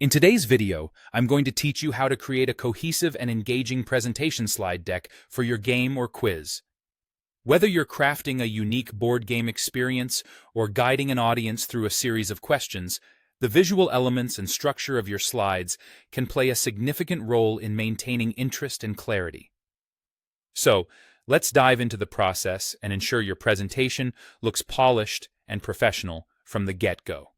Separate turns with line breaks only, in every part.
In today's video, I'm going to teach you how to create a cohesive and engaging presentation slide deck for your game or quiz. Whether you're crafting a unique board game experience or guiding an audience through a series of questions, the visual elements and structure of your slides can play a significant role in maintaining interest and clarity. So, let's dive into the process and ensure your presentation looks polished and professional from the get-go.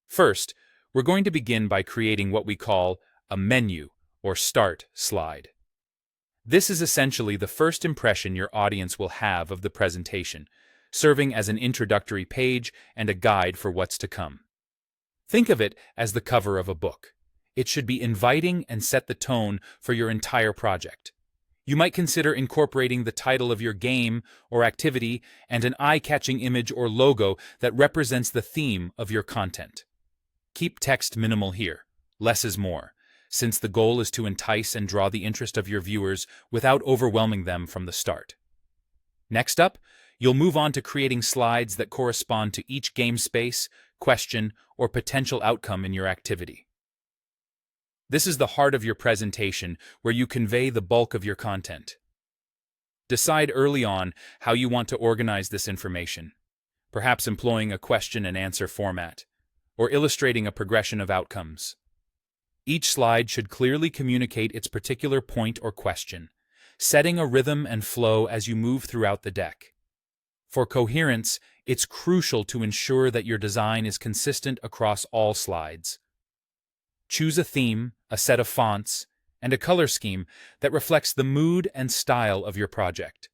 First, we're going to begin by creating what we call a menu or start slide. This is essentially the first impression your audience will have of the presentation, serving as an introductory page and a guide for what's to come. Think of it as the cover of a book. It should be inviting and set the tone for your entire project. You might consider incorporating the title of your game or activity and an eye-catching image or logo that represents the theme of your content. Keep text minimal here. Less is more, since the goal is to entice and draw the interest of your viewers without overwhelming them from the start. Next up, you'll move on to creating slides that correspond to each game space, question, or potential outcome in your activity. This is the heart of your presentation, where you convey the bulk of your content. Decide early on how you want to organize this information, perhaps employing a question and answer format, or illustrating a progression of outcomes. Each slide should clearly communicate its particular point or question, setting a rhythm and flow as you move throughout the deck. For coherence, it's crucial to ensure that your design is consistent across all slides. Choose a theme, a set of fonts, and a color scheme that reflects the mood and style of your project.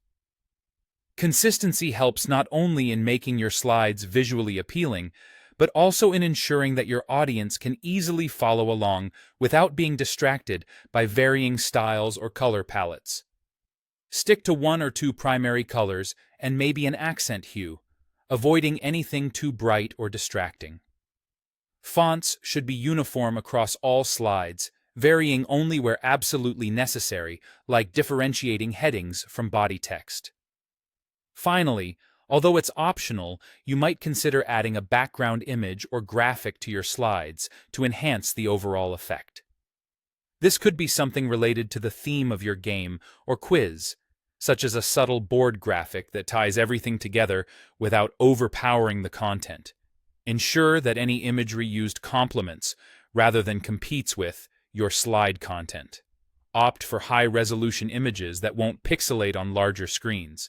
Consistency helps not only in making your slides visually appealing, but also in ensuring that your audience can easily follow along without being distracted by varying styles or color palettes. Stick to one or two primary colors and maybe an accent hue, avoiding anything too bright or distracting. Fonts should be uniform across all slides, varying only where absolutely necessary, like differentiating headings from body text. Finally, although it's optional, you might consider adding a background image or graphic to your slides to enhance the overall effect. This could be something related to the theme of your game or quiz, such as a subtle board graphic that ties everything together without overpowering the content. Ensure that any imagery used complements, rather than competes with, your slide content. Opt for high-resolution images that won't pixelate on larger screens.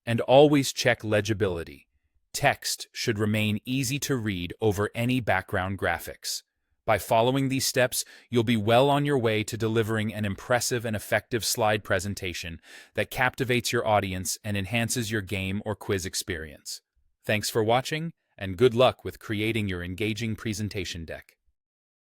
And always check legibility. Text should remain easy to read over any background graphics. By following these steps, you'll be well on your way to delivering an impressive and effective slide presentation that captivates your audience and enhances your game or quiz experience. Thanks for watching, and good luck with creating your engaging presentation deck.